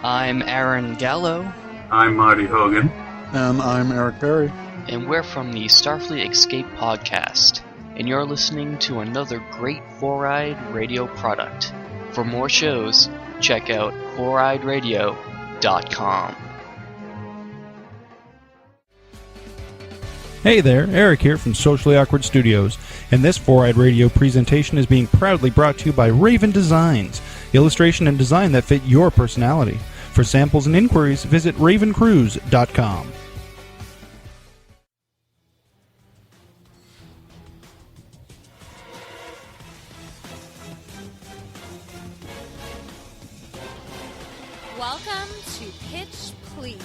I'm Aaron Gallo. I'm Marty Hogan. And I'm Eric Berry. And we're from the Starfleet Escape podcast. And you're listening to another great Four-Eyed Radio product. For more shows, check out foureyedradio.com. Hey there, Eric here from Socially Awkward Studios, and this Four-Eyed Radio presentation is being proudly brought to you by Raven Designs, illustration and design that fit your personality. For samples and inquiries, visit ravencruise.com. Welcome to Pitch Please.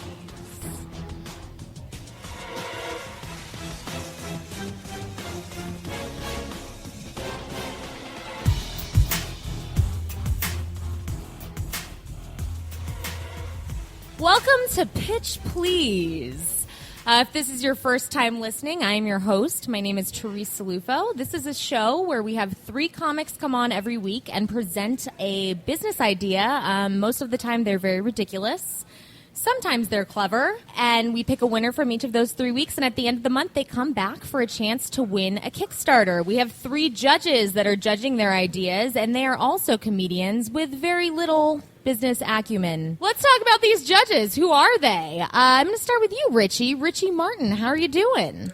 Welcome to Pitch Please. If this is your first time listening, I am your host. My name is Terese Cilluffo. This is a show where we have 3 comics come on every week and present a business idea. Most of the time they're very ridiculous. Sometimes they're clever, and we pick a winner from each of those 3 weeks, and at the end of the month, they come back for a chance to win a Kickstarter. We have 3 judges that are judging their ideas, and they are also comedians with very little business acumen. Let's talk about these judges. Who are they? I'm going to start with you, Richie. Richie Martin, how are you doing?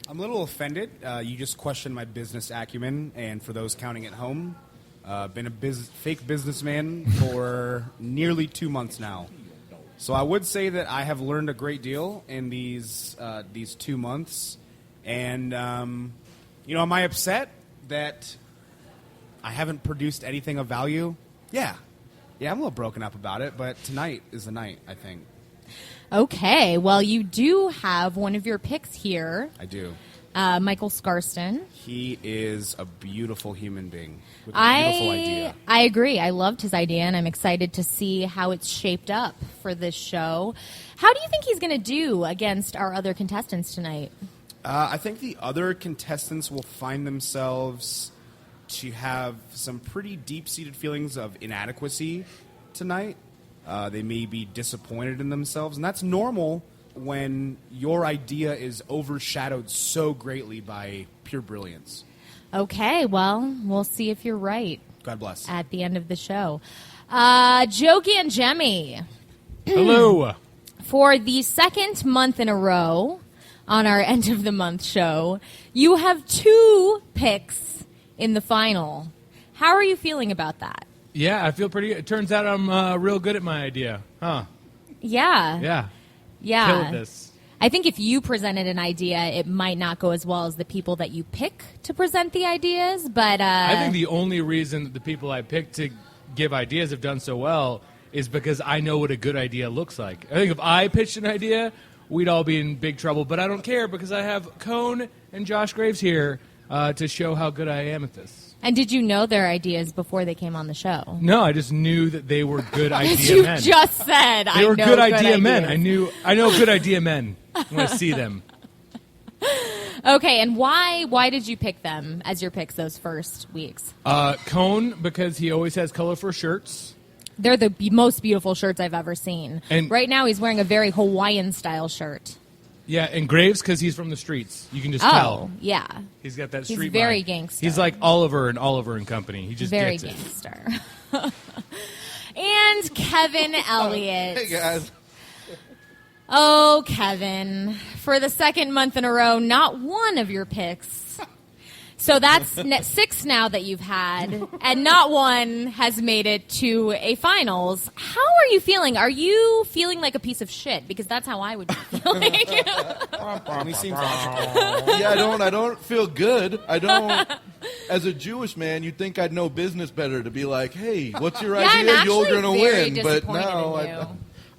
I'm a little offended. You just questioned my business acumen, and for those counting at home, been a fake businessman for nearly 2 months now. So I would say that I have learned a great deal in these 2 months. And, am I upset that I haven't produced anything of value? Yeah, I'm a little broken up about it, but tonight is the night, I think. Okay, well, you do have one of your picks here. I do. Michael Scarston. He is a beautiful human being with a beautiful idea. I agree. I loved his idea, and I'm excited to see how it's shaped up for this show. How do you think he's going to do against our other contestants tonight? I think the other contestants will find themselves to have some pretty deep-seated feelings of inadequacy tonight. They may be disappointed in themselves, and that's normal when your idea is overshadowed so greatly by pure brilliance. Okay, well, we'll see if you're right. God bless. At the end of the show. Joe Gangemi. Hello. For the second month in a row on our end of the month show, you have 2 picks in the final. How are you feeling about that? Yeah, I feel pretty good. It turns out I'm real good at my idea. Huh. Yeah. Yeah. Yeah. Killed this. I think if you presented an idea, it might not go as well as the people that you pick to present the ideas, but I think the only reason that the people I picked to give ideas have done so well is because I know what a good idea looks like. I think if I pitched an idea, we'd all be in big trouble, but I don't care because I have Cone and Josh Graves here to show how good I am at this. And did you know their ideas before they came on the show? No, I just knew that they were good idea men. You just said they were good idea men. I know good idea men when I see them. Okay, and why did you pick them as your picks those first weeks? Cone, because he always has colorful shirts. They're the most beautiful shirts I've ever seen. And right now he's wearing a very Hawaiian-style shirt. Yeah, and Graves, because he's from the streets. You can just tell. Oh, yeah. He's got that street He's very vibe. gangster. He's like Oliver and Oliver and Company. He just very gets gangster. And Kevin Elliot. Hey, guys. Oh, Kevin. For the second month in a row, not one of your picks. So that's 6 now that you've had, and not one has made it to a finals. How are you feeling? Are you feeling like a piece of shit? Because that's how I would be feeling. Yeah, I don't feel good. I don't. As a Jewish man, you'd think I'd know business better to be like, hey, what's your idea? You're going to win. But no,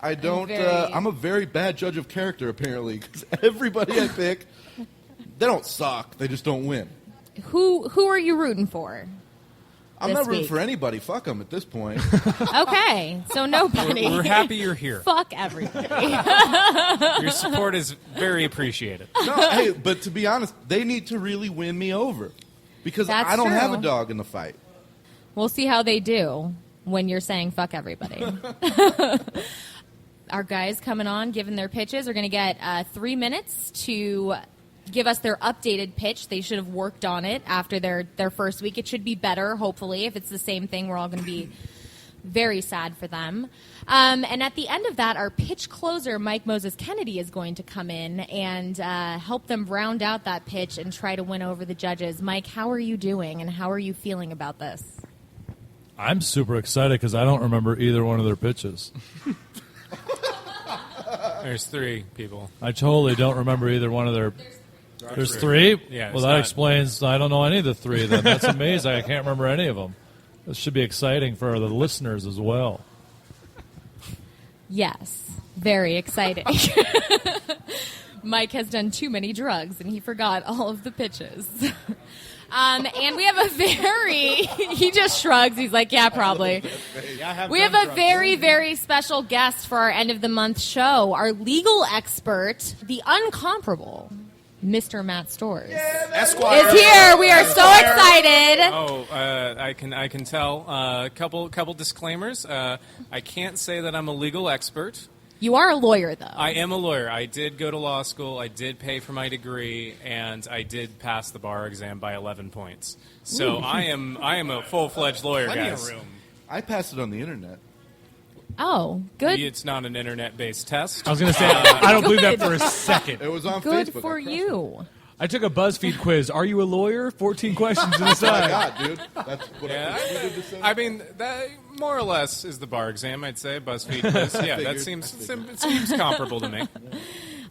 I don't. I'm a very bad judge of character, apparently, because everybody I pick, they don't suck. They just don't win. Who are you rooting for? I'm not rooting for anybody. Fuck them at this point. Okay, so nobody. We're happy you're here. Fuck everybody. Your support is very appreciated. No, hey, but to be honest, they need to really win me over because I don't have a dog in the fight. We'll see how they do. when you're saying fuck everybody. Our guys coming on, giving their pitches, are going to get 3 minutes to give us their updated pitch. They should have worked on it after their first week. It should be better, hopefully. If it's the same thing, we're all going to be very sad for them. And at the end of that, our pitch closer, Mike Moses Kennedy, is going to come in and help them round out that pitch and try to win over the judges. Mike, how are you doing, and how are you feeling about this? I'm super excited because I don't remember either one of their pitches. There's 3 people. I totally don't remember either one of their... There's 3? Yeah. Well, that explains I don't know any of the 3 then. That's amazing. I can't remember any of them. This should be exciting for the listeners as well. Yes, very exciting. Mike has done too many drugs, and he forgot all of the pitches. And we have a he just shrugs. He's like, yeah, probably. We have a very, very special guest for our end of the month show. Our legal expert, the uncomparable Mr. Matt Stores, Esquire is here. We are so excited. Oh, I can tell. Couple disclaimers. I can't say that I'm a legal expert. You are a lawyer, though. I am a lawyer. I did go to law school. I did pay for my degree, and I did pass the bar exam by 11 points. So I am a full-fledged lawyer, guys. I passed it on the internet. Oh, good. It's not an internet-based test. I was going to say, I don't believe that for a second. It was on Good Facebook. for you. I took a BuzzFeed quiz. Are you a lawyer? 14 questions to That's what I decide. got, dude. That's what Yeah, I did the same. I mean, that more or less is the bar exam, I'd say. BuzzFeed quiz. Yeah, that seems comparable to me.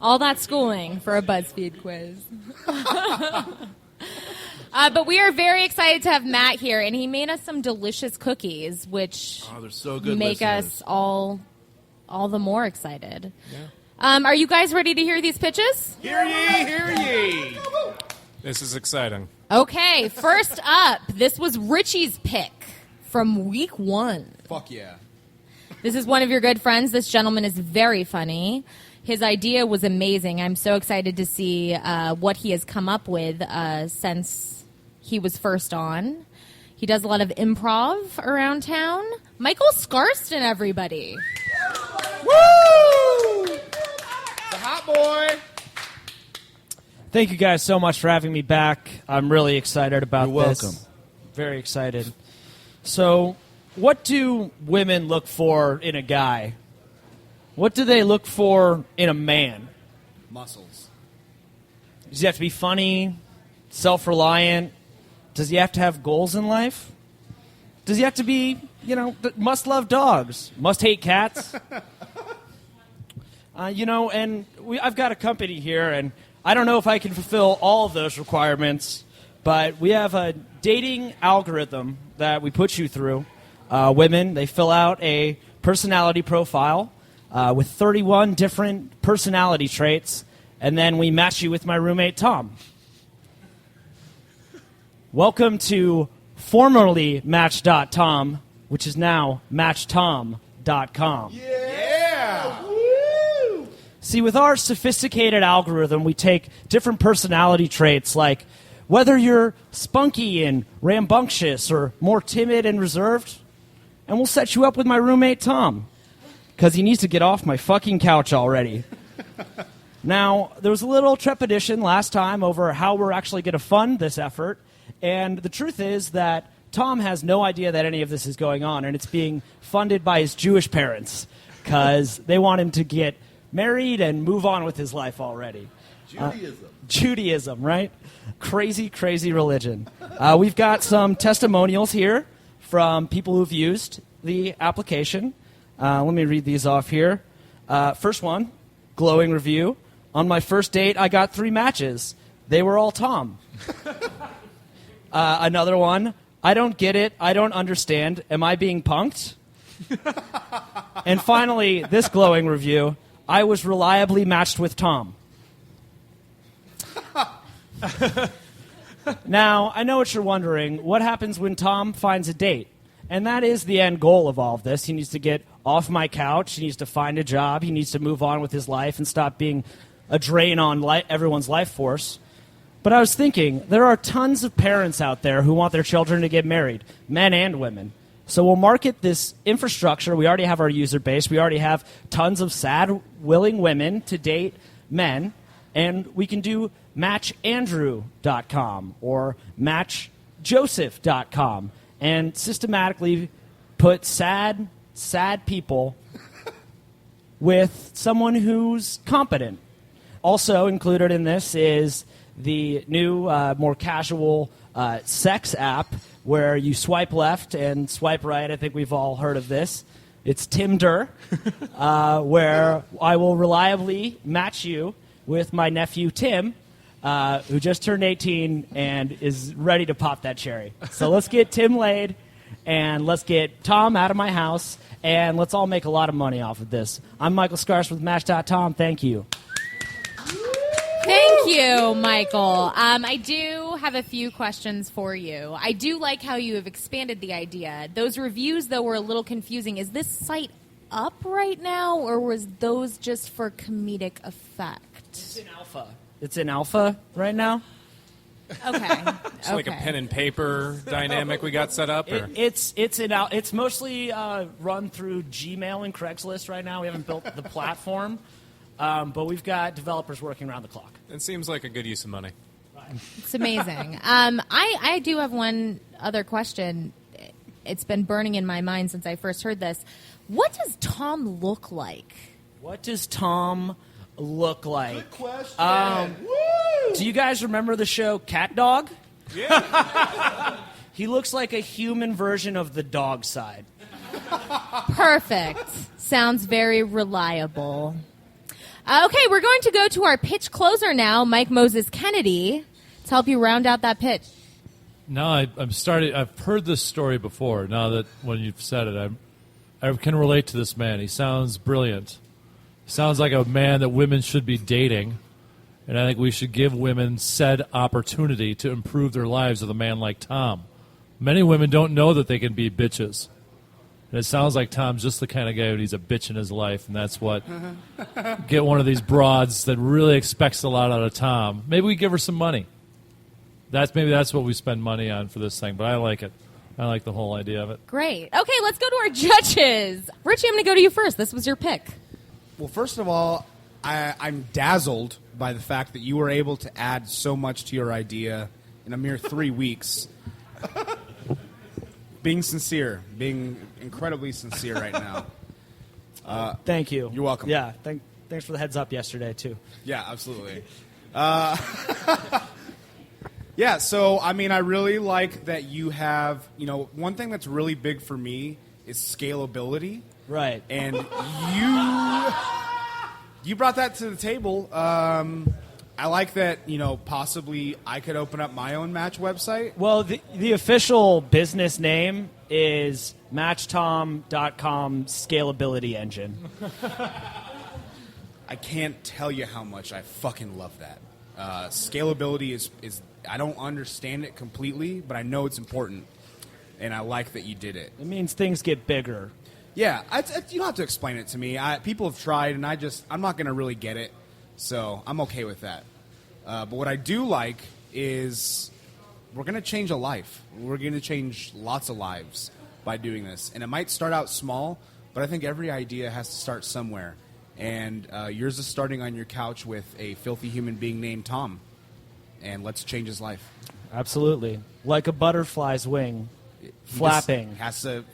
All that schooling for a BuzzFeed quiz. But we are very excited to have Matt here, and he made us some delicious cookies, which they're so good, make listeners. us all the more excited. Yeah. Are you guys ready to hear these pitches? Hear ye, hear ye. This is exciting. Okay, first up, this was Richie's pick from week 1. Fuck yeah. This is one of your good friends. This gentleman is very funny. His idea was amazing. I'm so excited to see what he has come up with since he was first on. He does a lot of improv around town. Michael Scarston, everybody. Woo! The hot boy. Thank you guys so much for having me back. I'm really excited about You're this. welcome. Very excited. So, what do women look for in a guy? What do they look for in a man? Muscles. Does he have to be funny, self-reliant? Does he have to have goals in life? Does he have to be, must love dogs, must hate cats? I've got a company here, and I don't know if I can fulfill all of those requirements, but we have a dating algorithm that we put you through. Women, they fill out a personality profile with 31 different personality traits, and then we match you with my roommate, Tom. Welcome to formerly Match.tom, which is now MatchTom.com. Yeah! Woo! See, with our sophisticated algorithm, we take different personality traits like whether you're spunky and rambunctious or more timid and reserved, and we'll set you up with my roommate, Tom, because he needs to get off my fucking couch already. Now, there was a little trepidation last time over how we're actually going to fund this effort, and the truth is that Tom has no idea that any of this is going on, and it's being funded by his Jewish parents because they want him to get married and move on with his life already. Judaism, right? Crazy, crazy religion. We've got some testimonials here from people who've used the application. Let me read these off here. First one, glowing review. On my first date, I got 3 matches. They were all Tom. Another one, I don't get it. I don't understand. Am I being punked? And finally, this glowing review, I was reliably matched with Tom. Now, I know what you're wondering. What happens when Tom finds a date? And that is the end goal of all of this. He needs to get off my couch. He needs to find a job. He needs to move on with his life and stop being a drain on everyone's life force. But I was thinking, there are tons of parents out there who want their children to get married, men and women. So we'll market this infrastructure. We already have our user base. We already have tons of sad, willing women to date men. And we can do matchandrew.com or matchjoseph.com and systematically put sad people with someone who's competent. Also included in this is the new, more casual sex app where you swipe left and swipe right. I think we've all heard of this. It's Tinder, where I will reliably match you with my nephew Tim, who just turned 18 and is ready to pop that cherry. So let's get Tim laid, and let's get Tom out of my house, and let's all make a lot of money off of this. I'm Michael Scars with Match.tom. Thank you. Thank you, Michael. I do have a few questions for you. I do like how you have expanded the idea. Those reviews, though, were a little confusing. Is this site up right now, or was those just for comedic effect? It's in alpha. It's in alpha right now. Okay. It's like a pen and paper dynamic we got set up? Or? It's mostly run through Gmail and Craigslist right now. We haven't built the platform. But we've got developers working around the clock. It seems like a good use of money. It's amazing. I do have one other question. It's been burning in my mind since I first heard this. What does Tom look like? What does Tom look like? Good question. Do you guys remember the show Cat Dog? Yeah. He looks like a human version of the dog side. Perfect. Sounds very reliable. Okay, we're going to go to our pitch closer now, Mike Moses Kennedy, to help you round out that pitch. Now I've heard this story before. Now that when you've said it, I can relate to this man. He sounds brilliant. He sounds like a man that women should be dating, and I think we should give women said opportunity to improve their lives with a man like Tom. Many women don't know that they can be bitches. And it sounds like Tom's just the kind of guy who needs a bitch in his life, and that's what get one of these broads that really expects a lot out of Tom. Maybe we give her some money. Maybe that's what we spend money on for this thing, but I like it. I like the whole idea of it. Great. Okay, let's go to our judges. Richie, I'm going to go to you first. This was your pick. Well, first of all, I'm dazzled by the fact that you were able to add so much to your idea in a mere 3 weeks. Being sincere, being incredibly sincere right now. Thank you. You're welcome. Yeah, thanks for the heads up yesterday, too. Yeah, absolutely. Yeah, so, I mean, I really like that you have, one thing that's really big for me is scalability. Right. And you brought that to the table. I like that, possibly I could open up my own match website. Well, the official business name is MatchTom.com Scalability Engine. I can't tell you how much I fucking love that. Scalability is I don't understand it completely, but I know it's important, and I like that you did it. It means things get bigger. Yeah, you don't have to explain it to me. People have tried, and I'm not going to really get it. So I'm okay with that. But what I do like is we're going to change a life. We're going to change lots of lives by doing this. And it might start out small, but I think every idea has to start somewhere. And yours is starting on your couch with a filthy human being named Tom. And let's change his life. Absolutely. Like a butterfly's wing, flapping.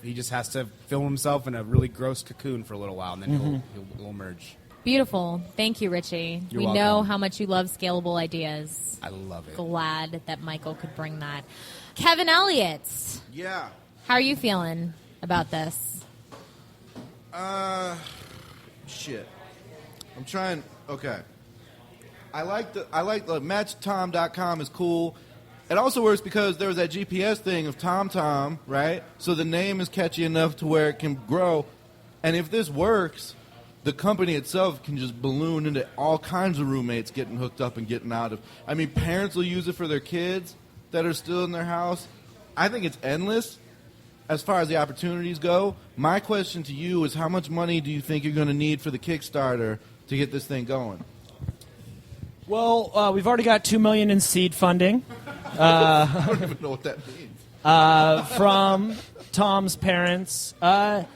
He just has to film himself in a really gross cocoon for a little while, and then he'll emerge. Beautiful. Thank you, Richie. You're we welcome. know how much you love scalable ideas. I love it. Glad that Michael could bring that. Kevin Elliot. Yeah. How are you feeling about this? Shit. I'm trying. Okay. I like the matchtom.com is cool. It also works because there was that GPS thing of TomTom, right? So the name is catchy enough to where it can grow. And if this works, the company itself can just balloon into all kinds of roommates getting hooked up and getting out of. I mean, parents will use it for their kids that are still in their house. I think it's endless as far as the opportunities go. My question to you is, how much money do you think you're going to need for the Kickstarter to get this thing going? Well, we've already got $2 million in seed funding. I don't even know what that means. Tom's parents, and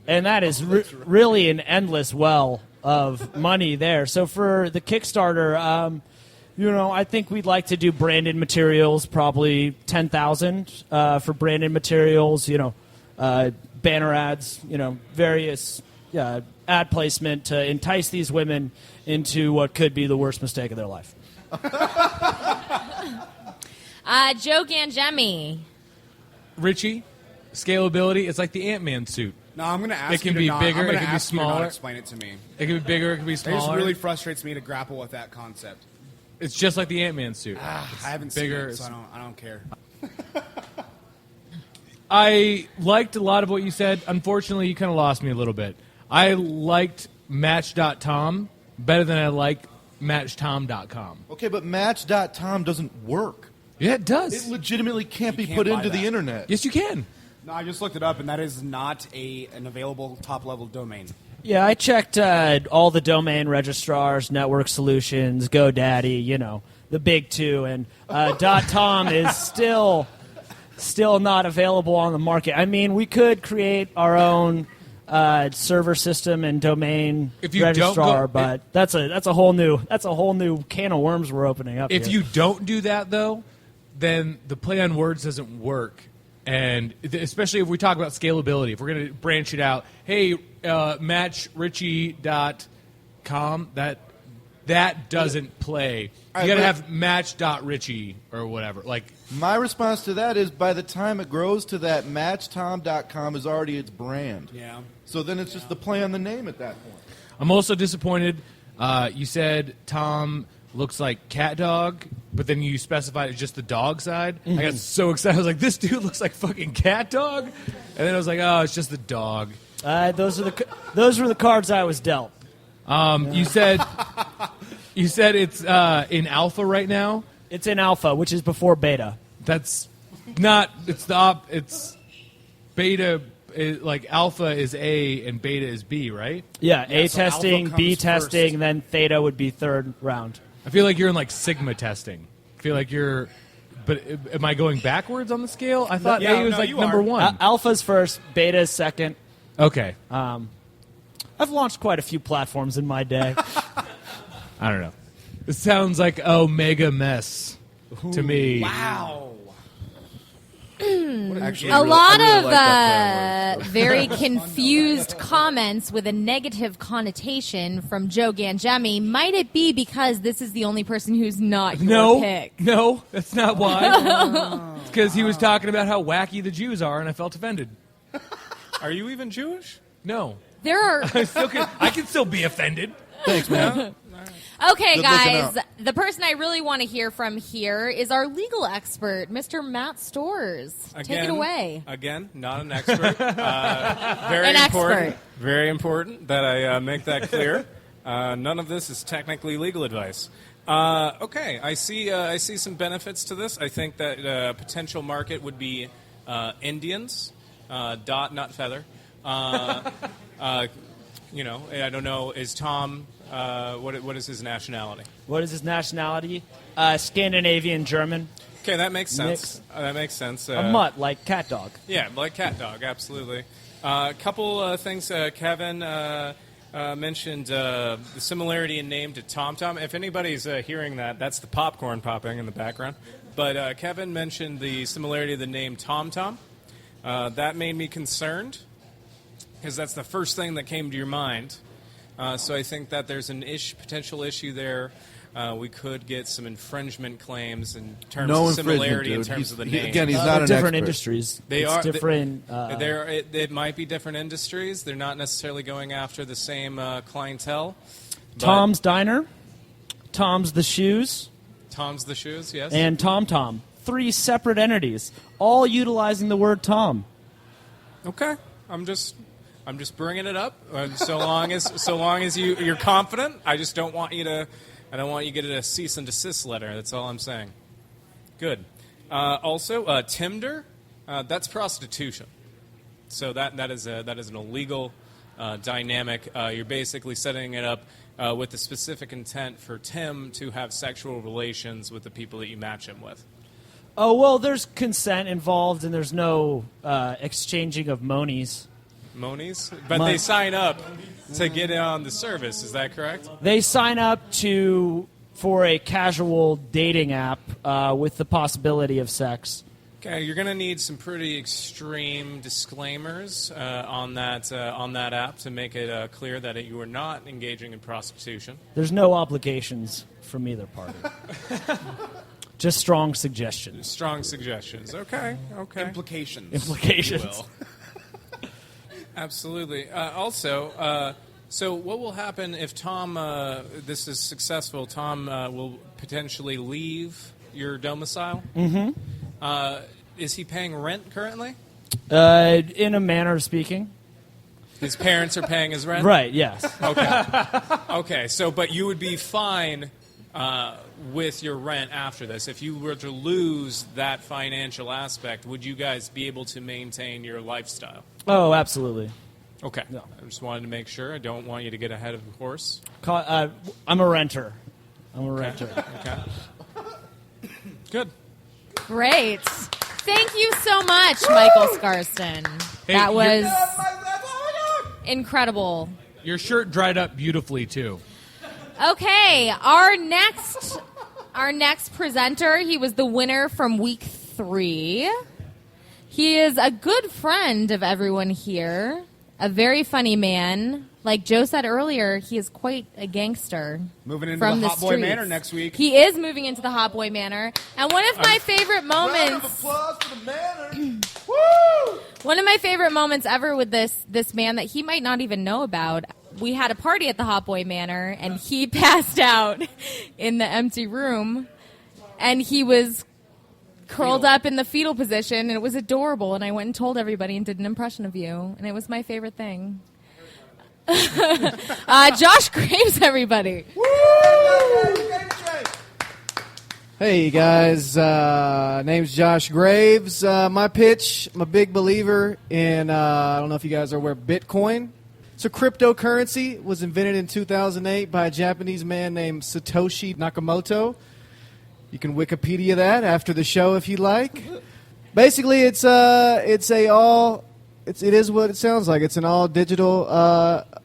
that is really an endless well of money there. So for the Kickstarter, I think we'd like to do branded materials, probably 10,000 for branded materials. Banner ads, various ad placement to entice these women into what could be the worst mistake of their life. Joe Gangemi. Richie, scalability, it's like the Ant-Man suit. No, I'm going to ask it can you be to bigger, I'm it gonna can be ask you to smaller. not explain it to me. It can be bigger, it can be It smaller. just really frustrates me to grapple with that concept. It's just like the Ant-Man suit. I haven't bigger, seen it, so I don't care. I liked a lot of what you said. Unfortunately, you kind of lost me a little bit. I liked Match.tom better than I liked MatchTom.com. Okay, but Match.tom doesn't work. Yeah, it does. It legitimately can't be can't put buy into that. the internet. Yes, you can. No, I just looked it up, and that is not an available top-level domain. Yeah, I checked all the domain registrars, Network Solutions, GoDaddy, the big two, and .com is still not available on the market. I mean, we could create our own server system and domain registrar, but that's a whole new can of worms we're opening up. If here. you don't do that, though, then the play on words doesn't work. And especially if we talk about scalability, if we're going to branch it out, hey, matchrichie.com, that doesn't play. You got to have match.richie or whatever. Like, my response to that is by the time it grows to that, matchtom.com is already its brand. Yeah. So then it's just the play on the name at that point. I'm also disappointed. You said Tom looks like cat dog, but then you specified it's just the dog side. I got so excited. I was like, this dude looks like fucking cat dog. And then I was like, oh, it's just the dog. Those were the cards I was dealt. You said it's in alpha right now. It's in alpha, which is before beta. That's not. It's it's beta. Like alpha is A and beta is B, right? Yeah, A so testing, alpha B comes testing, first. then theta would be third round. I feel like you're in like sigma testing. I feel like you're. But am I going backwards on the scale? I thought A was like number one. Alpha's first, beta's second. Okay. I've launched quite a few platforms in my day. I don't know. It sounds like Omega mess to me. Wow. Actually, A lot I really of like that plan. very confused comments with a negative connotation from Joe Gangemi. Might it be because this is the only person who's not your pick? No, that's not why. It's because he was talking about how wacky the Jews are, and I felt offended. Are you even Jewish? No. There are... I can still be offended. Thanks, man. Okay, Good guys, looking the person I really want to hear from here is our legal expert, Mr. Matt Storrs. Take it away. Again, not an expert. Very An important. expert. Very important that I make that clear. None of this is technically legal advice. Okay, I see some benefits to this. I think that a potential market would be Indians, dot, not feather. I don't know. Is Tom? What is his nationality? What is his nationality? Scandinavian German. Okay, that makes sense. Mix. That makes sense. A mutt, like cat dog. Yeah, like cat dog, absolutely. A couple things Kevin mentioned, the similarity in name to TomTom. If anybody's hearing that, that's the popcorn popping in the background. But Kevin mentioned the similarity of the name TomTom. That made me concerned, because that's the first thing that came to your mind. So I think that there's an potential issue there. We could get some infringement claims in terms of similarity in terms of the name. Again, he's not an different expert. industries. They it's are different. It might be different industries. They're not necessarily going after the same clientele. Tom's Diner, Tom's the Shoes, Tom's the Shoes, yes. and TomTom. 3 separate entities, all utilizing the word Tom. Okay, I'm just bringing it up. So long as you're confident, I just don't want you to. I don't want you to get a cease and desist letter. That's all I'm saying. Good. Also, Tinder, that's prostitution. So that is an illegal dynamic. You're basically setting it up with the specific intent for Tim to have sexual relations with the people that you match him with. Oh, well, there's consent involved, and there's no exchanging of monies. Monies? But they sign up to get on the service, is that correct? They sign up for a casual dating app with the possibility of sex. Okay, you're going to need some pretty extreme disclaimers on that app to make it clear that you are not engaging in prostitution. There's no obligations from either party. Just strong suggestions. Strong suggestions. Okay. Implications. Implications. Absolutely. Also, so what will happen if Tom, this is successful, Tom will potentially leave your domicile? Mm-hmm. Is he paying rent currently? In a manner of speaking. His parents are paying his rent? Right, yes. Okay, so, but you would be fine with your rent after this. If you were to lose that financial aspect, would you guys be able to maintain your lifestyle? Oh, absolutely. Okay. No. I just wanted to make sure. I don't want you to get ahead of the horse. I'm a renter. Okay. Good. Great. Thank you so much, Michael Scarston. Hey, that was incredible. Your shirt dried up beautifully, too. Okay, our next presenter, he was the winner from week 3. He is a good friend of everyone here, a very funny man. Like Joe said earlier, he is quite a gangster. Moving into from the the Hot Boy streets. Manor next week. He is moving into the Hot Boy Manor. And one of my favorite moments... Round of applause for the manor. Woo! One of my favorite moments ever with this man that he might not even know about, we had a party at the Hot Boy Manor, and he passed out in the empty room, and he was curled up in the fetal position, and it was adorable, and I went and told everybody and did an impression of you, and it was my favorite thing. Josh Graves, everybody. Hey guys, name's Josh Graves. My pitch, I'm a big believer in, I don't know if you guys are aware, Bitcoin. It's a cryptocurrency. It was invented in 2008 by a Japanese man named Satoshi Nakamoto. You can Wikipedia that after the show if you like. Basically, it is what it sounds like. It's an all digital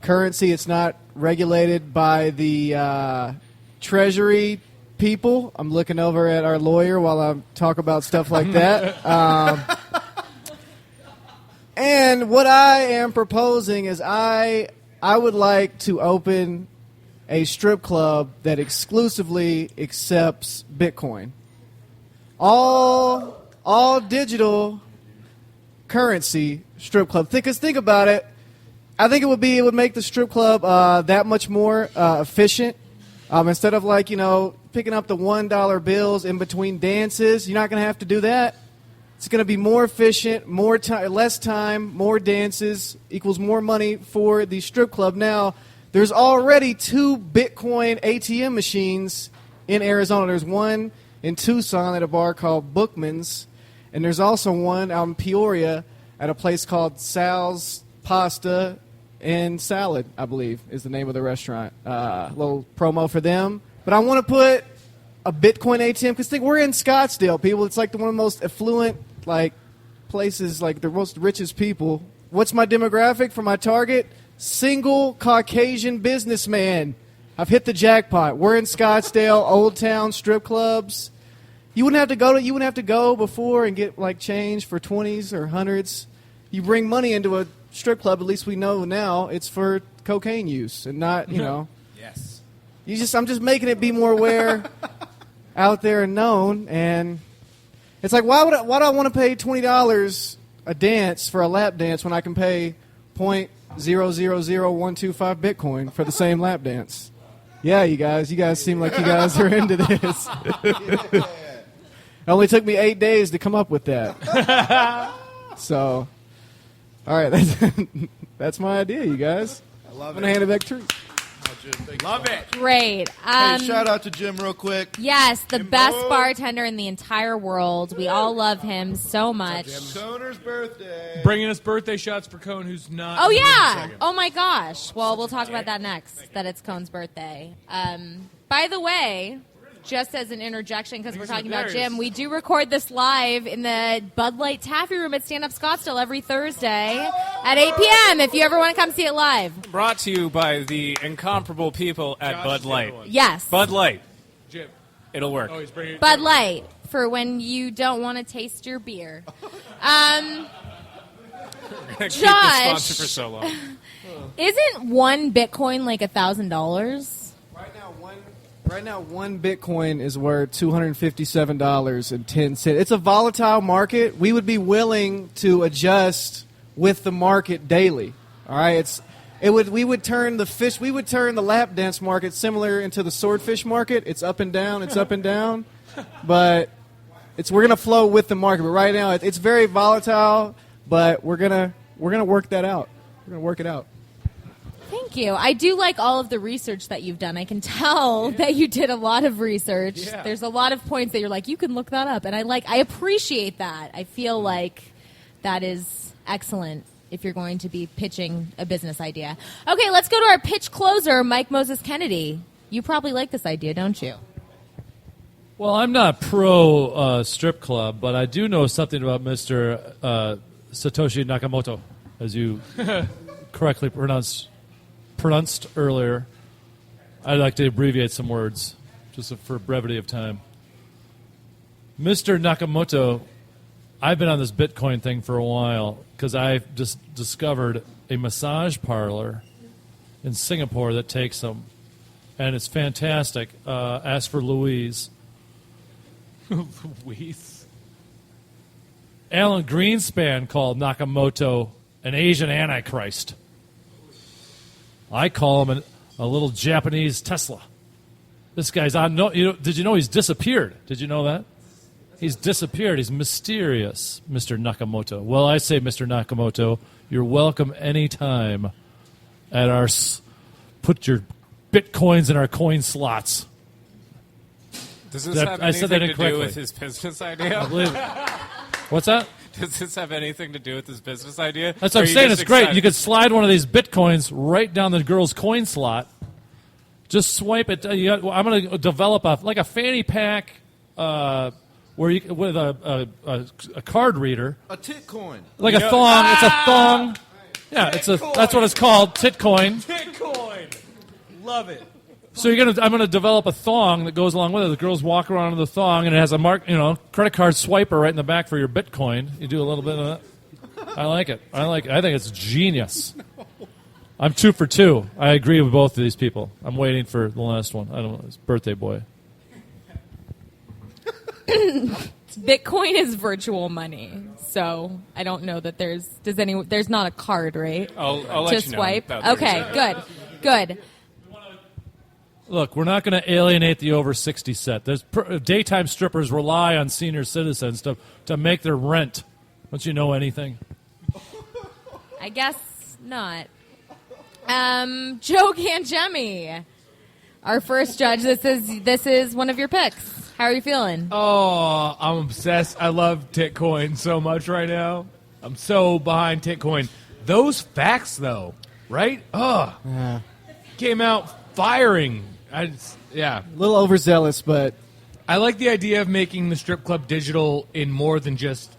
currency. It's not regulated by the Treasury people. I'm looking over at our lawyer while I talk about stuff like that. And what I am proposing is I would like to open a strip club that exclusively accepts Bitcoin. All digital currency strip club. Think about it. I think it would make the strip club that much more efficient. Instead of picking up the $1 bills in between dances, you're not going to have to do that. It's going to be more efficient, less time, more dances equals more money for the strip club. Now, there's already 2 Bitcoin ATM machines in Arizona. There's one in Tucson at a bar called Bookman's, and there's also one out in Peoria at a place called Sal's Pasta and Salad, I believe, is the name of the restaurant. Little promo for them. But I want to put a Bitcoin ATM, because we're in Scottsdale, people. It's like one of the most affluent places, like the most richest people. What's my demographic for my target? Single Caucasian businessman. I've hit the jackpot. We're in Scottsdale, Old Town strip clubs. You wouldn't have to go before and get change for 20s or 100s. You bring money into a strip club, at least we know now it's for cocaine use and not, Yes. I'm just making it be more aware out there and known. And it's like, why do I want to pay $20 a dance for a lap dance when I can pay 0.000125 Bitcoin for the same lap dance? Yeah, you guys seem like you guys are into this. It only took me 8 days to come up with that. So, all right, that's my idea, you guys. I love I'm going to hand it back to you. Love it. Great. Hey, shout out to Jim real quick. Yes, the best bartender in the entire world. We all love him so much. Coner's birthday. Bringing us birthday shots for Cone, who's not. Oh, yeah. Oh, my gosh. Well, we'll talk about that next, that it's Cone's birthday. By the way, just as an interjection, because we're talking about Jim, we do record this live in the Bud Light Taffy Room at Stand Up Scottsdale every Thursday at 8 p.m. if you ever want to come see it live. Brought to you by the incomparable people at Bud Light. Yes. Bud Light. Jim. It'll work. Oh, he's bringing Bud Light, for when you don't want to taste your beer. Keep the Josh, sponsor for so long. Isn't one Bitcoin like $1,000? Right now, one Bitcoin is worth $257.10. It's a volatile market. We would be willing to adjust with the market daily. All right, we would turn the lap dance market similar into the swordfish market. It's up and down. It's up and down, but we're gonna flow with the market. But right now, it's very volatile. But we're gonna work that out. We're gonna work it out. Thank you. I do like all of the research that you've done. I can tell that you did a lot of research. Yeah. There's a lot of points that you're like, you can look that up. And I appreciate that. I feel like that is excellent if you're going to be pitching a business idea. Okay, let's go to our pitch closer, Mike Moses Kennedy. You probably like this idea, don't you? Well, I'm not pro strip club, but I do know something about Mr. Satoshi Nakamoto, as you correctly pronounced earlier. I'd like to abbreviate some words, just for brevity of time. Mr. Nakamoto, I've been on this Bitcoin thing for a while because I've just discovered a massage parlor in Singapore that takes them, and it's fantastic. Ask for Louise. Louise? Alan Greenspan called Nakamoto an Asian Antichrist. I call him a little Japanese Tesla. This guy's on. Did you know he's disappeared? Did you know that? He's disappeared. He's mysterious, Mr. Nakamoto. Well, I say, Mr. Nakamoto, you're welcome anytime at our. Put your Bitcoins in our coin slots. Does this have anything to do with his business idea? What's that? Does this have anything to do with his business idea? That's what I'm saying. It's great. You could slide one of these Bitcoins right down the girl's coin slot. Just swipe it. I'm going to develop a fanny pack where you with a card reader. A tit coin. Like a thong. It's a thong. Yeah, that's what it's called. Tit coin. Tit coin. Love it. So I'm going to develop a thong that goes along with it. The girls walk around in the thong, and it has a credit card swiper right in the back for your Bitcoin. You do a little bit of that. I like it. I think it's genius. I'm 2 for 2. I agree with both of these people. I'm waiting for the last one. I don't know. It's birthday boy. Bitcoin is virtual money, so I don't know that there's not a card, right? I'll let you know. Swipe. Okay, good. Look, we're not going to alienate the over 60 set. There's daytime strippers rely on senior citizens to make their rent. Don't you know anything? I guess not. Joe Gangemi, our first judge. This is one of your picks. How are you feeling? Oh, I'm obsessed. I love Titcoin so much right now. I'm so behind Titcoin. Those facts, though, right? Yeah. Came out firing. A little overzealous, but I like the idea of making the strip club digital in more than just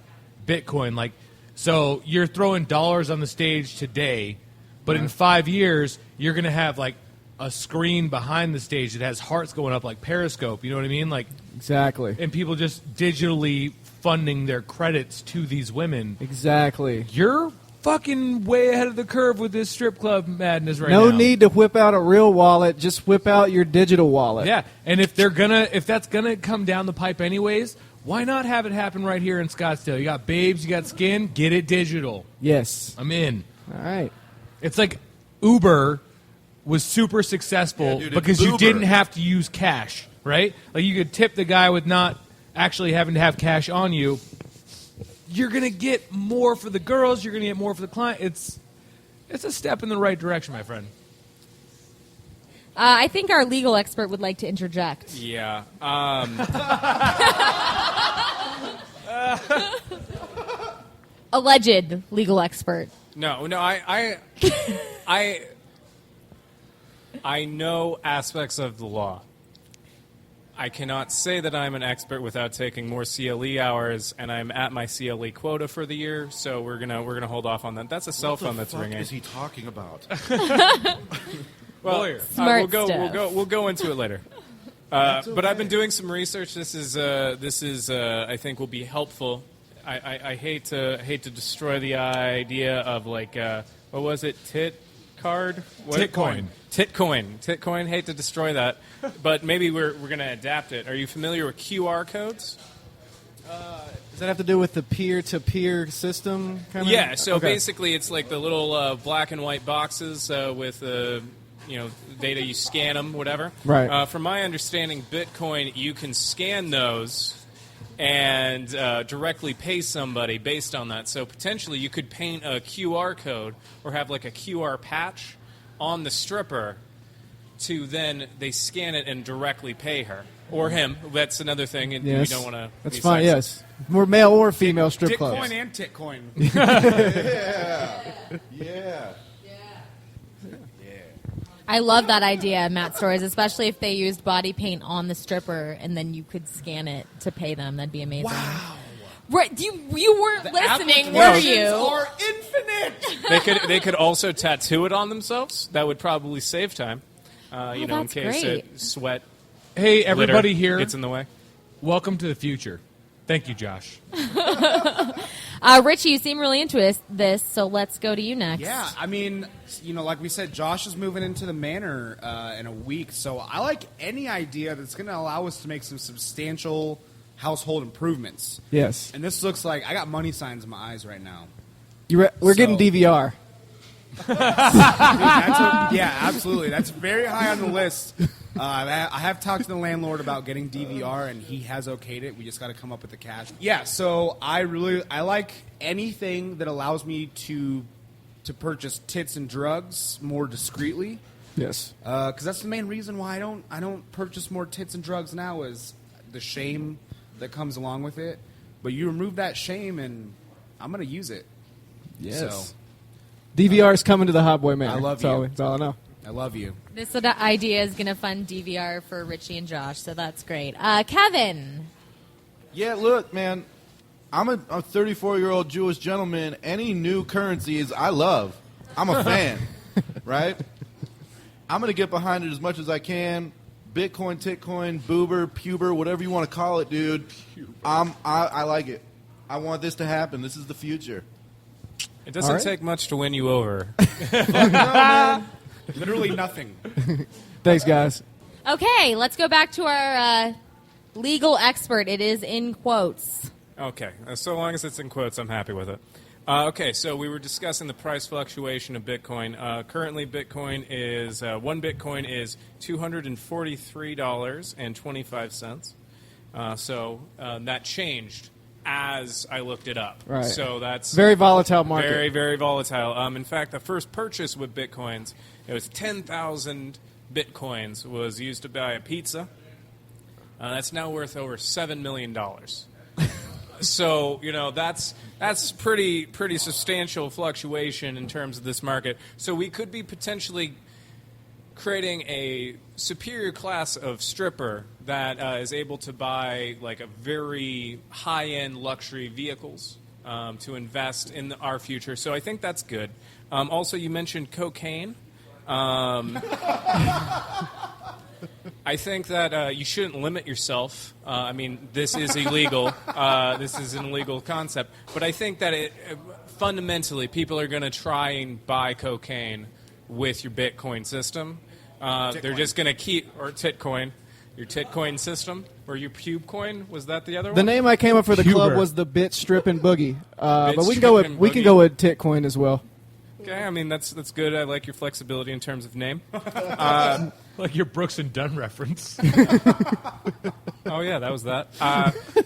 Bitcoin. Like, so you're throwing dollars on the stage today, but in 5 years you're going to have like a screen behind the stage that has hearts going up like Periscope. You know what I mean? Like exactly. And people just digitally funding their credits to these women. Exactly. You're fucking way ahead of the curve with this strip club madness right now. No need to whip out a real wallet. Just whip out your digital wallet. Yeah, and if that's gonna come down the pipe anyways, why not have it happen right here in Scottsdale? You got babes, you got skin, get it digital. Yes. I'm in. All right. It's like Uber was super successful because you didn't have to use cash, right? Like you could tip the guy with not actually having to have cash on you. You're going to get more for the girls. You're going to get more for the client. It's a step in the right direction, my friend. I think our legal expert would like to interject. Yeah. Alleged legal expert. No. I know aspects of the law. I cannot say that I'm an expert without taking more CLE hours, and I'm at my CLE quota for the year, so we're gonna hold off on that. That's a cell phone that's ringing. What is he talking about? Well, we'll go into it later. But I've been doing some research. This is I think will be helpful. I hate to destroy the idea of like what was it? Titcoin. Hate to destroy that, but maybe we're going to adapt it. Are you familiar with QR codes? Does that have to do with the peer-to-peer system? Yeah. So basically, it's like the little black and white boxes with data. You scan them, whatever. Right. From my understanding, Bitcoin, you can scan those and directly pay somebody based on that. So potentially, you could paint a QR code or have like a QR patch on the stripper to then they scan it and directly pay her or him. That's another thing, and yes. we don't want to. That's fine. Yes, more male or female strip clubs. Bitcoin and Titcoin. Yeah. I love that idea, Matt Stories, especially if they used body paint on the stripper and then you could scan it to pay them. That'd be amazing. Wow. Right, you weren't listening, were you? Are infinite. They could also tattoo it on themselves. That would probably save time. In that's case great. Sweat. Hey, everybody litter here. Gets in the way. Welcome to the future. Thank you, Josh. Richie, you seem really into this, so let's go to you next. Yeah, I mean, like we said, Josh is moving into the manor in a week, so I like any idea that's going to allow us to make some substantial household improvements. Yes. And this looks like I got money signs in my eyes right now. We're getting DVR. Yeah, absolutely. That's very high on the list. I have talked to the landlord about getting DVR, and he has okayed it. We just got to come up with the cash. Yeah, so I like anything that allows me to purchase tits and drugs more discreetly. Yes, because that's the main reason why I don't purchase more tits and drugs now is the shame that comes along with it. But you remove that shame, and I'm going to use it. Yes. So, DVR is coming to the Hot Boy Manor. I love you. That's all I know. I love you. This idea is going to fund DVR for Richie and Josh, so that's great. Kevin. Yeah, look, man, I'm a 34-year-old Jewish gentleman. Any new currencies I love. I'm a fan, right? I'm going to get behind it as much as I can. Bitcoin, Titcoin, Boober, Puber, whatever you want to call it, dude. I like it. I want this to happen. This is the future. It doesn't take much to win you over. Fuck no, man. Literally nothing. Thanks, guys. Okay, let's go back to our legal expert. It is in quotes. Okay, so long as it's in quotes, I'm happy with it. Okay, so we were discussing the price fluctuation of Bitcoin. Currently, one Bitcoin is $243.25. So that changed as I looked it up. Right. So that's very volatile market. Very, very volatile. In fact, the first purchase with Bitcoins, it was 10,000 Bitcoins was used to buy a pizza. That's now worth over $7 million. So, that's pretty substantial fluctuation in terms of this market. So we could be potentially creating a superior class of stripper that is able to buy like a very high-end luxury vehicles to invest in our future. So I think that's good. Also, you mentioned cocaine. I think that you shouldn't limit yourself. This is illegal. This is an illegal concept. But I think that fundamentally people are going to try and buy cocaine with your Bitcoin system. They're just going to keep, or Titcoin, your Titcoin system, or your Pubecoin. Was that the other one? The name I came up for the club was the Bit Strippin' Boogie. But we can go with Titcoin as well. Okay, that's good. I like your flexibility in terms of name. Like your Brooks and Dunn reference. Oh yeah, that was that.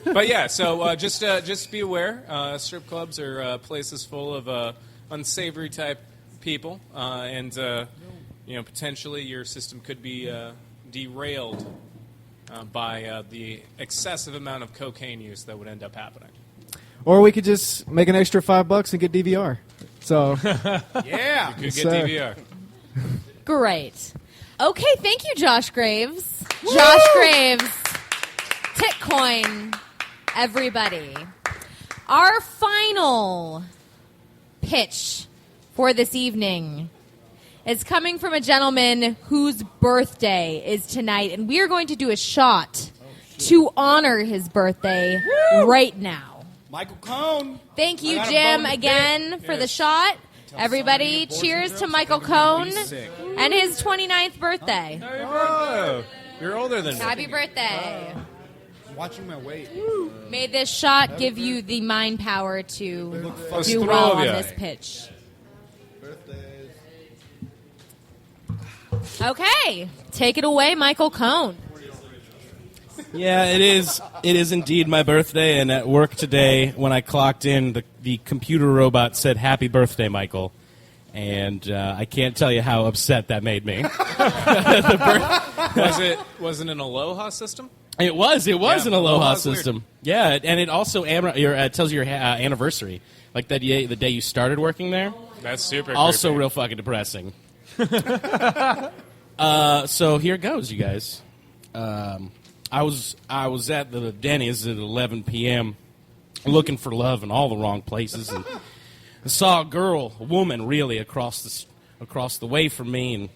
But yeah, so just be aware. Strip clubs are places full of unsavory type people, and potentially your system could be derailed by the excessive amount of cocaine use that would end up happening. Or we could just make an extra $5 and get DVR. So yeah, you could get DVR. Great. Okay, thank you, Josh Graves. Woo! Josh Graves. coin, everybody. Our final pitch for this evening is coming from a gentleman whose birthday is tonight, and we are going to do a shot to honor his birthday right now. Michael Cohn. Thank you, Jim, again for the shot. Everybody, cheers to Michael Cohn and his 29th birthday. Oh, you're older than me. Happy birthday. Watching my weight. May this shot give you the mind power to Let's do throw well on ya. this pitch. Okay, take it away, Michael Cohn. Yeah, it is. It is indeed my birthday, and at work today, when I clocked in, the computer robot said, "Happy birthday, Michael." And I can't tell you how upset that made me. Was it an Aloha system? It was an Aloha Aloha's weird. system. Yeah, and it also tells you your anniversary, like the day you started working there. That's super Also creepy. real fucking depressing. So here goes, you guys. I was at the Denny's at 11 p.m. looking for love in all the wrong places, and I saw a woman really across the way from me, and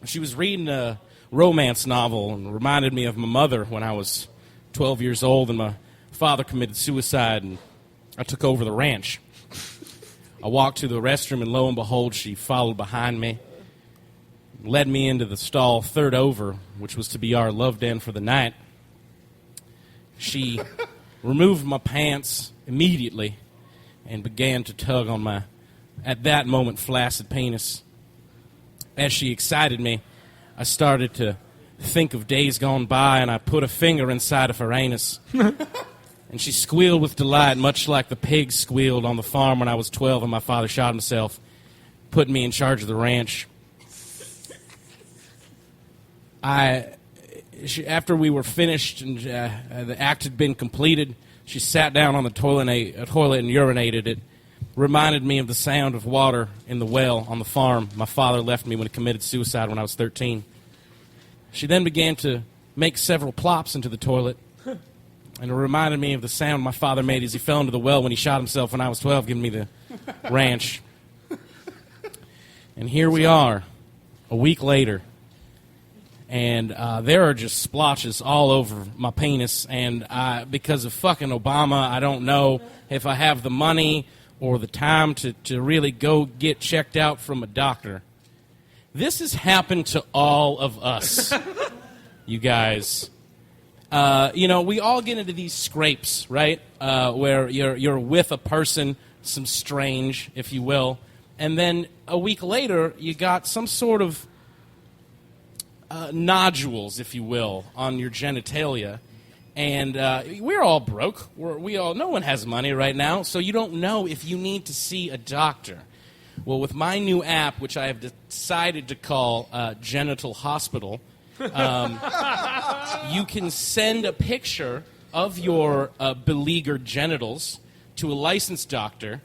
she was reading a romance novel and reminded me of my mother when I was 12 years old and my father committed suicide and I took over the ranch. I walked to the restroom and lo and behold, she followed behind me, led me into the stall third over, which was to be our love den for the night. She removed my pants immediately and began to tug on my, at that moment, flaccid penis. As she excited me, I started to think of days gone by, and I put a finger inside of her anus. And she squealed with delight, much like the pigs squealed on the farm when I was 12 and my father shot himself, putting me in charge of the ranch. After we were finished and the act had been completed, she sat down on the toilet and urinated. It reminded me of the sound of water in the well on the farm my father left me when he committed suicide when I was 13. She then began to make several plops into the toilet, and it reminded me of the sound my father made as he fell into the well when he shot himself when I was 12, giving me the ranch. And here we are, a week later, and there are just splotches all over my penis, and because of fucking Obama, I don't know if I have the money or the time to really go get checked out from a doctor. This has happened to all of us, you guys. We all get into these scrapes, right, where you're with a person, some strange, if you will, and then a week later you got some sort of nodules, if you will, on your genitalia. And we're all broke. No one has money right now, so you don't know if you need to see a doctor. Well, with my new app, which I have decided to call Genital Hospital, you can send a picture of your beleaguered genitals to a licensed doctor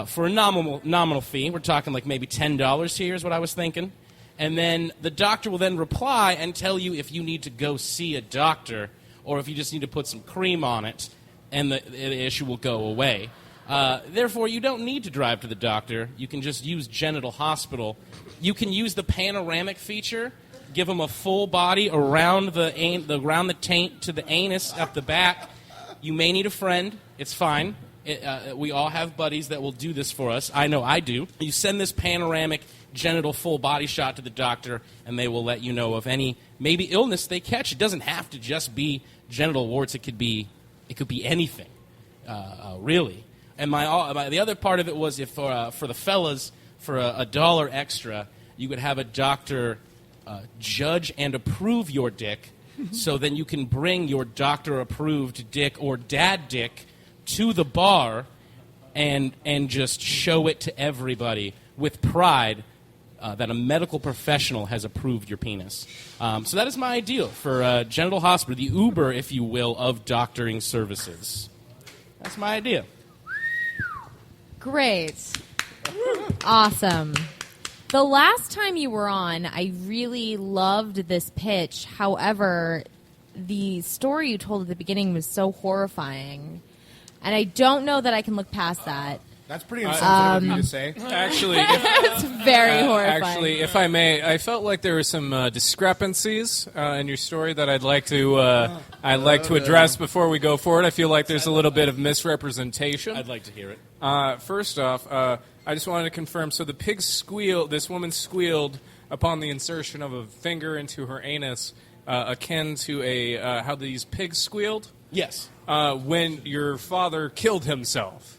for a nominal fee. We're talking like maybe $10 here is what I was thinking. And then the doctor will then reply and tell you if you need to go see a doctor or if you just need to put some cream on it, and the issue will go away. Therefore, you don't need to drive to the doctor. You can just use Genital Hospital. You can use the panoramic feature, give them a full body around the taint to the anus up the back. You may need a friend. It's fine. We all have buddies that will do this for us. I know I do. You send this panoramic genital full body shot to the doctor, and they will let you know of any maybe illness they catch. It doesn't have to just be genital warts. It could be anything, really. And the other part of it was if for the fellas, for $1 extra, you could have a doctor judge and approve your dick, so then you can bring your doctor-approved dick or dad dick to the bar and just show it to everybody with pride that a medical professional has approved your penis. So that is my ideal for Genital Hospital, the Uber, if you will, of doctoring services. That's my idea. Great. Awesome. The last time you were on, I really loved this pitch. However, the story you told at the beginning was so horrifying, and I don't know that I can look past that. That's pretty insensitive of you to say. Actually, it's very horrifying. Actually, if I may, I felt like there were some discrepancies in your story that I'd like to address before we go forward. I feel like there's a little bit of misrepresentation. I'd like to hear it. First off, I just wanted to confirm. So the pig squealed. This woman squealed upon the insertion of a finger into her anus, akin to how these pigs squealed. Yes. When your father killed himself.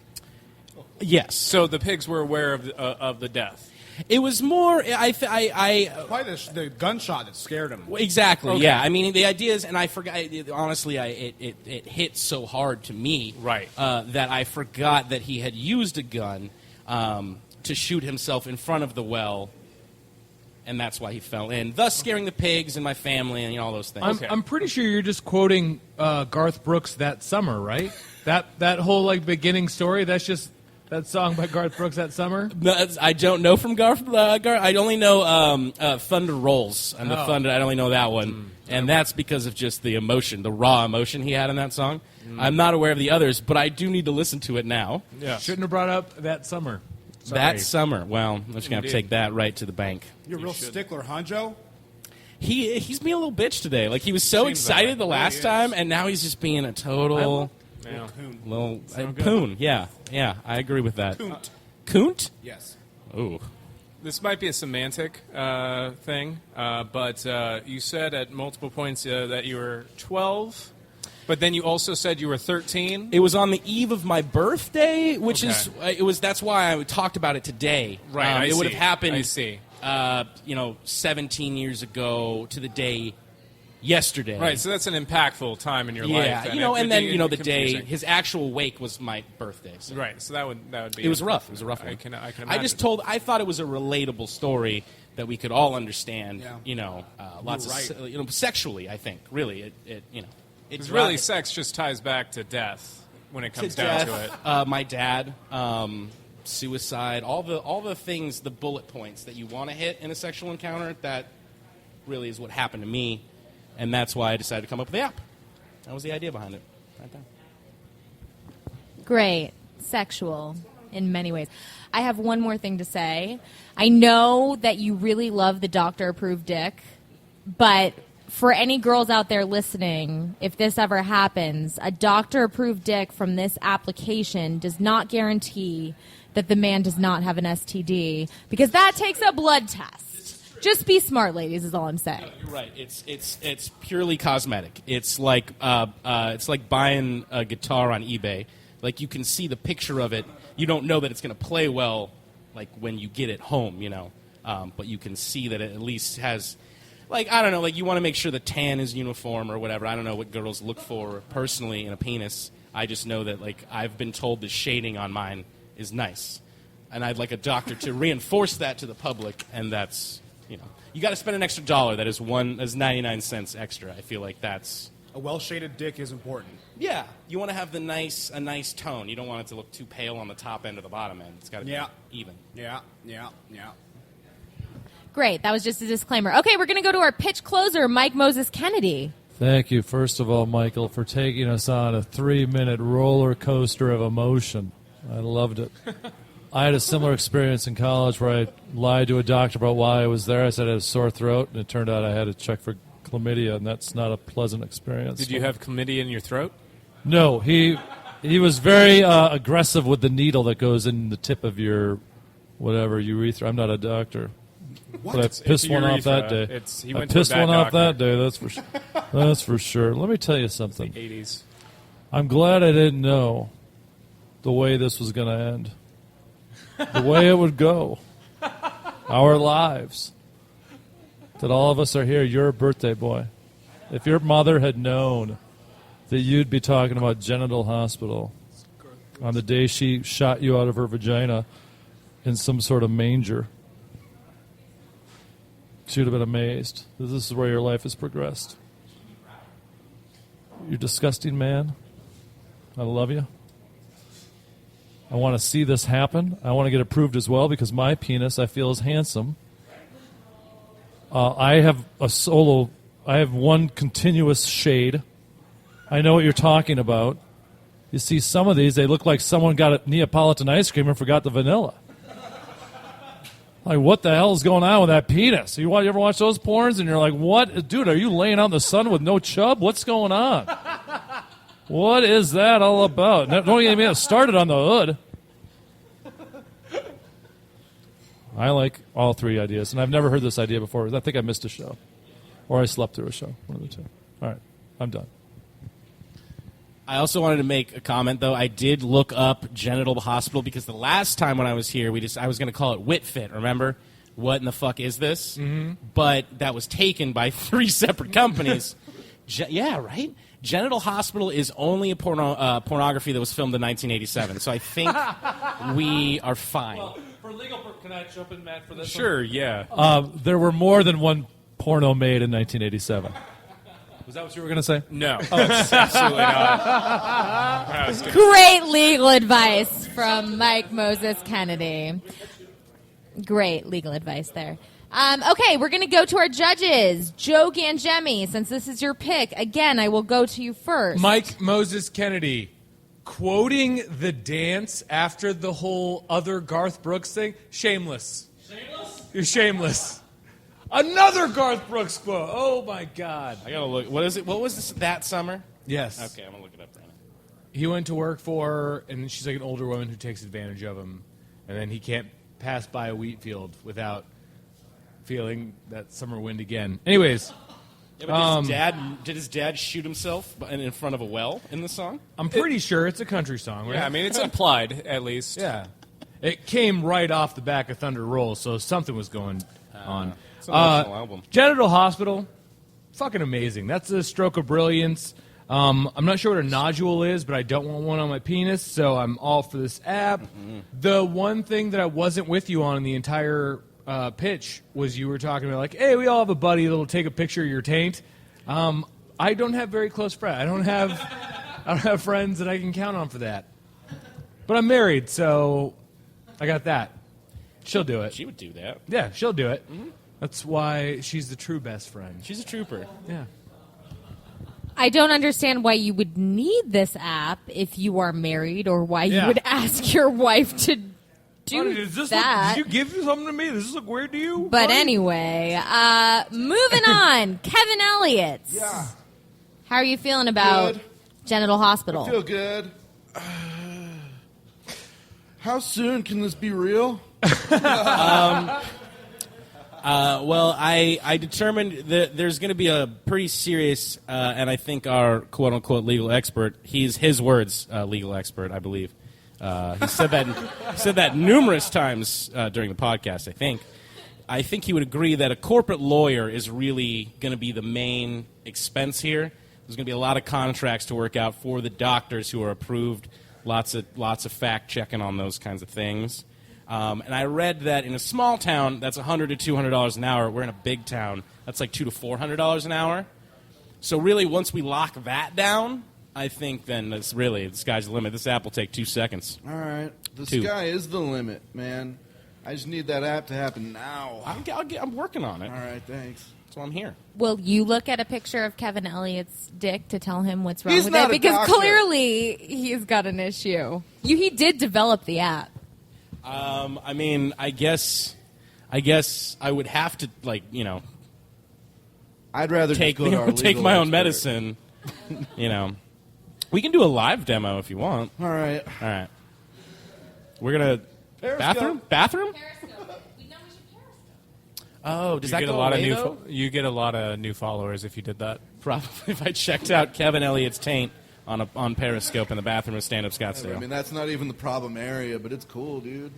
Yes. So the pigs were aware of the death. It was more. Probably the gunshot that scared him. Exactly. Okay. Yeah. I mean, the idea is, and I forgot. Honestly, it hit so hard to me, right, that I forgot that he had used a gun to shoot himself in front of the well, and that's why he fell in, thus scaring the pigs and my family and all those things. I'm pretty sure you're just quoting Garth Brooks' "That Summer," right? that whole beginning story. That's just. That song by Garth Brooks, That Summer? I don't know from Garth. I only know Thunder Rolls, and the Thunder. I only know that one, and that's because of just the emotion, the raw emotion he had in that song. I'm not aware of the others, but I do need to listen to it now. Yeah. Shouldn't have brought up That Summer. Sorry. That Summer. Well, I'm just gonna have to take that right to the bank. You're a real stickler, huh, Joe? He's being a little bitch today. He was so excited the last time, and now he's just being a total. Little poon. Yeah, I agree with that. Coont? Yes. Ooh. This might be a semantic thing, but you said at multiple points that you were 12, but then you also said you were 13. It was on the eve of my birthday, which is that's why I talked about it today. Right. It would have happened. I see. 17 years ago to the day. Yesterday. Right, so that's an impactful time in your life. Yeah, and then the day, his actual wake was my birthday. So. Right, so that would be... It was rough. It was a rough one. I can imagine. I thought it was a relatable story that we could all understand, lots of, sexually, I think, really. It's really sex just ties back to death when it comes down to it. My dad, suicide, all the things, the bullet points that you want to hit in a sexual encounter, that really is what happened to me. And that's why I decided to come up with the app. That was the idea behind it. Right there. Great. Sexual in many ways. I have one more thing to say. I know that you really love the doctor-approved dick, but for any girls out there listening, if this ever happens, a doctor-approved dick from this application does not guarantee that the man does not have an STD, because that takes a blood test. Just be smart, ladies, is all I'm saying. No, you're right. It's purely cosmetic. It's like buying a guitar on eBay. You can see the picture of it. You don't know that it's going to play well, when you get it home, but you can see that it at least has, I don't know, you want to make sure the tan is uniform or whatever. I don't know what girls look for personally in a penis. I just know that, I've been told the shading on mine is nice. And I'd like a doctor to reinforce that to the public, and that's... you got to spend an extra $1. That is 99 cents extra. I feel like that's a well-shaded dick is important. Yeah, you want to have a nice tone. You don't want it to look too pale on the top end or the bottom end. It's got to be even. Yeah. Great. That was just a disclaimer. Okay, we're going to go to our pitch closer, Mike Moses Kennedy. Thank you, first of all, Michael, for taking us on a 3-minute roller coaster of emotion. I loved it. I had a similar experience in college where I lied to a doctor about why I was there. I said I had a sore throat, and it turned out I had to check for chlamydia, and that's not a pleasant experience. Did you have chlamydia in your throat? No. He was very aggressive with the needle that goes in the tip of your whatever urethra. I'm not a doctor. What? But I pissed one off that day. I pissed one off that day, that's for sure. That's for sure. Let me tell you something. The 80s. I'm glad I didn't know the way this was going to end. The way it would go. Our lives. That all of us are here. You're a birthday boy. If your mother had known that you'd be talking about genital hospital on the day she shot you out of her vagina in some sort of manger, she would have been amazed. This is where your life has progressed. You disgusting man. I love you. I want to see this happen. I want to get approved as well because my penis, I feel, is handsome. I have a solo I have one continuous shade. I know what you're talking about. You see some of these, they look like someone got a Neapolitan ice cream and forgot the vanilla. Like, what the hell is going on with that penis? You ever watch those porns and you're like, what? Dude, are you laying out in the sun with no chub? What's going on? What is that all about? Don't even get started on the hood. I like all three ideas, and I've never heard this idea before. I think I missed a show. Or I slept through a show. One of the two. All right, I'm done. I also wanted to make a comment, though. I did look up genital hospital because the last time when I was here, I was going to call it WitFit, remember? What in the fuck is this? Mm-hmm. But that was taken by 3 separate companies. Yeah, right? Genital Hospital is only a pornography that was filmed in 1987, so I think we are fine. Well, for legal can I jump in, Matt, for this Sure, one? yeah. There were more than one porno made in 1987. Was that what you were going to say? No. Absolutely not. Great legal advice from Mike Moses Kennedy. Great legal advice there. Okay, we're going to go to our judges. Joe Gangemi, since this is your pick, again, I will go to you first. Mike Moses Kennedy, quoting the dance after the whole other Garth Brooks thing, shameless. Shameless? You're shameless. Another Garth Brooks quote. Oh, my God. I got to look. What is it? What was this, that summer? Yes. Okay, I'm going to look it up right now. He went to work for her, and she's like an older woman who takes advantage of him. And then he can't pass by a wheat field without feeling that summer wind again. Anyways. Yeah, but did his dad shoot himself in front of a well in the song? I'm pretty sure it's a country song, right? Yeah, I mean, it's implied, at least. Yeah. It came right off the back of Thunder Roll, so something was going on. It's an emotional album. Genital Hospital, fucking amazing. That's a stroke of brilliance. I'm not sure what a nodule is, but I don't want one on my penis, so I'm all for this app. Mm-hmm. The one thing that I wasn't with you on in the entire pitch was you were talking about, like, hey, we all have a buddy that'll take a picture of your taint. I don't have very close friends. I don't have friends that I can count on for that. But I'm married, so I got that. She'll do it. She would do that. Yeah, she'll do it. Mm-hmm. That's why she's the true best friend. She's a trooper. Yeah. I don't understand why you would need this app if you are married, or why you would ask your wife to do that. Did you give something to me? Does this look weird to you? But anyway, moving on. Kevin Elliot. Yeah. How are you feeling about Good. Genital Hospital? I feel good. How soon can this be real? Well, I determined that there's going to be a pretty serious, and I think our quote-unquote legal expert, his words, legal expert, I believe. He said that numerous times during the podcast, I think he would agree that a corporate lawyer is really going to be the main expense here. There's going to be a lot of contracts to work out for the doctors who are approved, lots of fact-checking on those kinds of things. And I read that in a small town, that's $100 to $200 an hour. We're in a big town. That's like $200 to $400 an hour. So really, once we lock that down, I think then the sky's the limit. This app will take 2 seconds. All right. The sky is the limit, man. I just need that app to happen now. I'm working on it. All right, thanks. That's why I'm here. Will you look at a picture of Kevin Elliott's dick to tell him what's wrong He's with not it? a Because doctor. clearly he's got an issue. He did develop the app. I mean, I guess I would have to, I'd rather take just go to our take legal my own expert. medicine. We can do a live demo if you want. All right. All right. We're gonna Periscope. bathroom. Oh, does that go away, though? You get a lot of new followers if you did that. Probably if I checked out Kevin Elliott's taint on Periscope in the bathroom of Stand Up Scottsdale. I mean, that's not even the problem area, but it's cool, dude.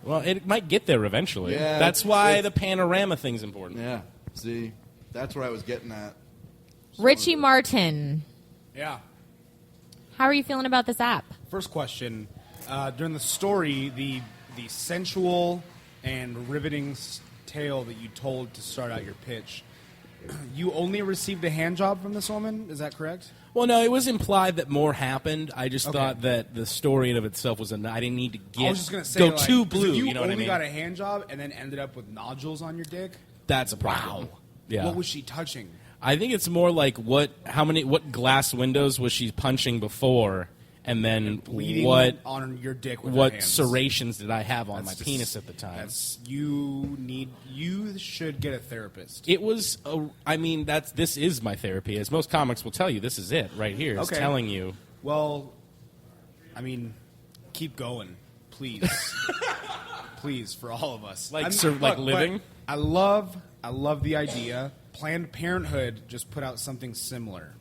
Well, it might get there eventually. Yeah, That's why the panorama thing's important. Yeah. See, that's where I was getting at. Richie Martin. Yeah. How are you feeling about this app? First question. During the story, the sensual and riveting tale that you told to start out your pitch, you only received a hand job from this woman? Is that correct? Well, no, it was implied that more happened. I just thought that the story in of itself was I didn't need to I was just gonna say, too blue. If you know what I only mean? got a hand job and then ended up with nodules on your dick. That's a problem. Yeah. What was she touching? I think it's more like what glass windows was she punching before, and then Bleeding what on your dick with what her hands. serrations did I have on That's my penis at the time? You should get a therapist. It was. This is my therapy, as most comics will tell you. This is it right here. It's telling you. Well, I mean, keep going, please, please, for all of us. Living. I love the idea. Planned Parenthood just put out something similar.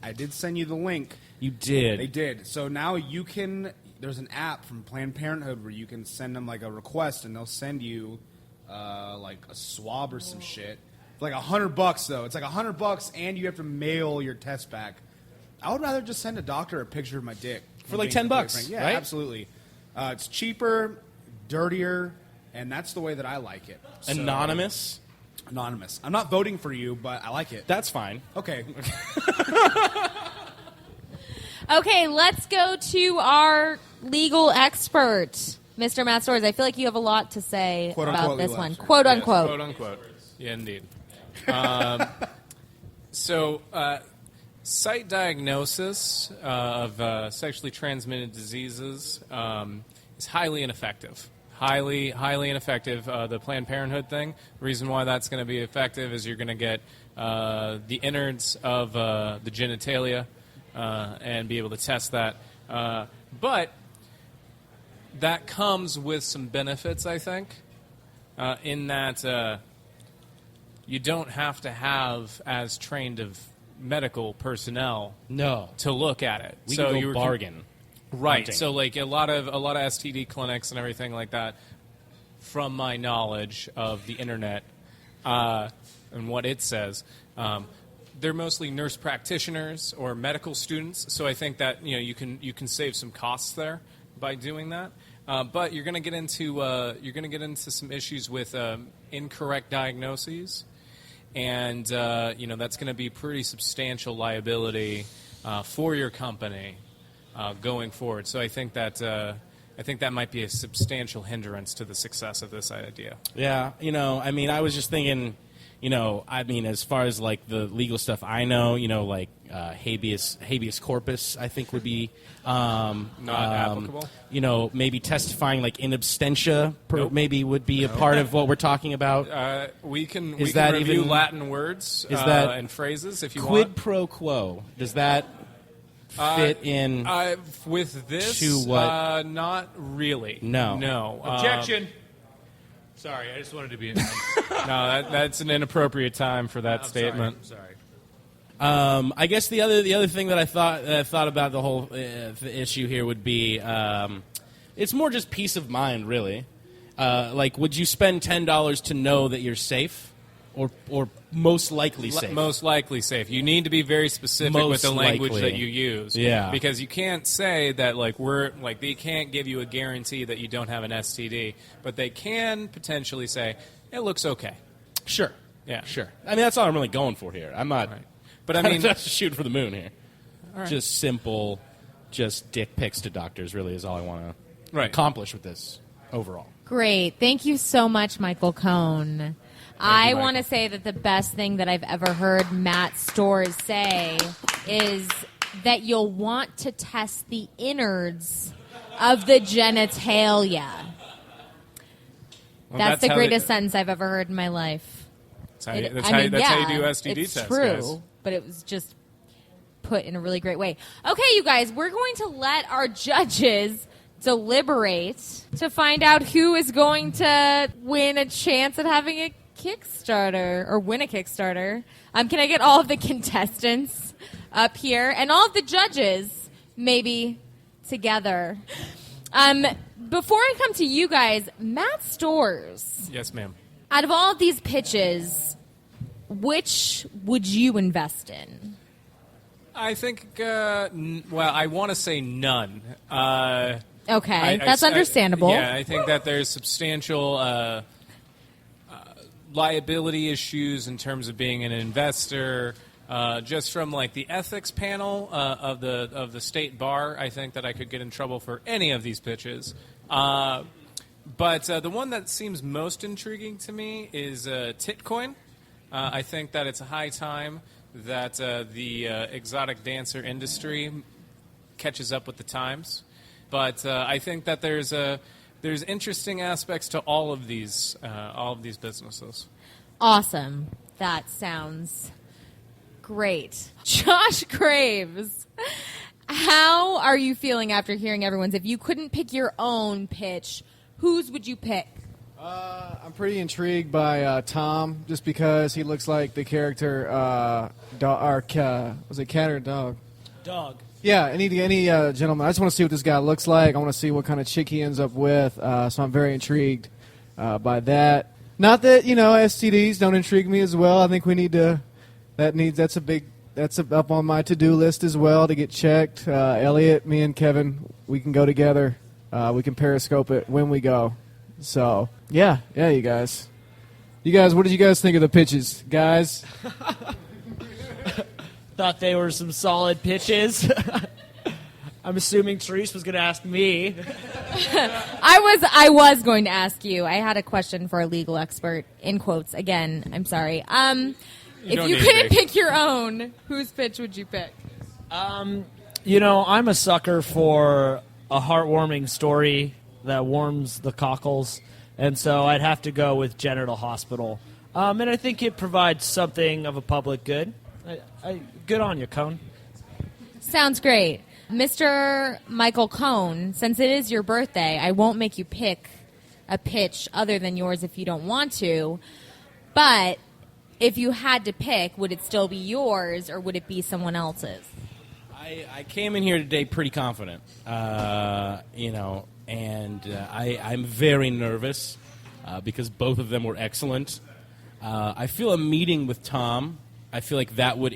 I did send you the link. You did. They did. So now you can. There's an app from Planned Parenthood where you can send them like a request, and they'll send you like a swab or some shit. It's like $100 though. It's like $100, and you have to mail your test back. I would rather just send a doctor a picture of my dick for like $10. Yeah, right? absolutely. It's cheaper, dirtier, and that's the way that I like it. So, Anonymous. I'm not voting for you, but I like it. That's fine. Okay. Okay, let's go to our legal expert, Mr. Matt Stores. I feel like you have a lot to say Quote, about unquote, this legal one. expert. Quote, Yes, unquote. quote unquote. Yeah, indeed. Site diagnosis of sexually transmitted diseases is highly ineffective. Highly ineffective. The Planned Parenthood thing, the reason why that's going to be effective is you're going to get the innards of the genitalia and be able to test that. But that comes with some benefits, I think, in that you don't have to have as trained of medical personnel to look at it. We can go bargain. Right. Hunting. So like a lot of STD clinics and everything like that, from my knowledge of the internet and what it says, they're mostly nurse practitioners or medical students. So I think that you can save some costs there by doing that. But you're going to get into some issues with incorrect diagnoses, and that's going to be pretty substantial liability for your company. Going forward, so I think that might be a substantial hindrance to the success of this idea. Yeah, I was just thinking, as far as like the legal stuff, I know, like habeas corpus, I think would be not applicable. Maybe testifying like in absentia, maybe would be a part of what we're talking about. We can that review even Latin words and phrases if you want. Quid pro quo. Does that fit in with this? To what? Not really. No. Objection. Sorry, I just wanted to be. No, that's an inappropriate time for that statement. Sorry. I guess the other thing that I thought about the whole issue here would be it's more just peace of mind, really. Like, would you spend $10 to know that you're safe? Or most likely safe. Most likely safe. You need to be very specific with the language that you use. Yeah. Because you can't say that they can't give you a guarantee that you don't have an STD, but they can potentially say it looks okay. Sure. Yeah. Sure. That's all I'm really going for here. I'm not. Right. But I mean, just shooting for the moon here. All right. Just simple, just dick pics to doctors. Really is all I want to accomplish with this overall. Great. Thank you so much, Michael Cohn. I want to say that the best thing that I've ever heard Matt Stores say is that you'll want to test the innards of the genitalia. Well, that's the greatest sentence I've ever heard in my life. That's how you do STD it's tests, true, guys. but it was just put in a really great way. Okay, you guys, we're going to let our judges deliberate to find out who is going to win a chance at having a Kickstarter or win a Kickstarter. Can I get all of the contestants up here and all of the judges maybe together? Before I come to you guys, Matt Stores. Yes, ma'am. Out of all of these pitches, which would you invest in? I think, I want to say none. Okay, that's understandable. I think that there's substantial liability issues in terms of being an investor. Just from like the ethics panel of the state bar, I think that I could get in trouble for any of these pitches. But the one that seems most intriguing to me is Titcoin. I think that it's a high time that the exotic dancer industry catches up with the times. But I think that there's interesting aspects to all of these businesses. Awesome. That sounds great. Josh Graves, how are you feeling after hearing everyone's? If you couldn't pick your own pitch, whose would you pick? I'm pretty intrigued by Tom, just because he looks like the character. Was it cat or dog? Dog. Yeah, any gentleman. I just want to see what this guy looks like. I want to see what kind of chick he ends up with. So I'm very intrigued by that. Not that STDs don't intrigue me as well. I think we need to. That's up on my to-do list as well to get checked. Elliot, me, and Kevin, we can go together. We can Periscope it when we go. So yeah, you guys. What did you guys think of the pitches, guys? Thought they were some solid pitches. I'm assuming Terese was going to ask me. I was going to ask you. I had a question for a legal expert, in quotes. Again, I'm sorry. If you couldn't pick your own, whose pitch would you pick? I'm a sucker for a heartwarming story that warms the cockles, and so I'd have to go with Genital Hospital. And I think it provides something of a public good. Good on you, Cone. Sounds great. Mr. Michael Cone, since it is your birthday, I won't make you pick a pitch other than yours if you don't want to, but if you had to pick, would it still be yours or would it be someone else's? I came in here today pretty confident, and I'm very nervous because both of them were excellent. I feel a meeting with Tom. I feel like that would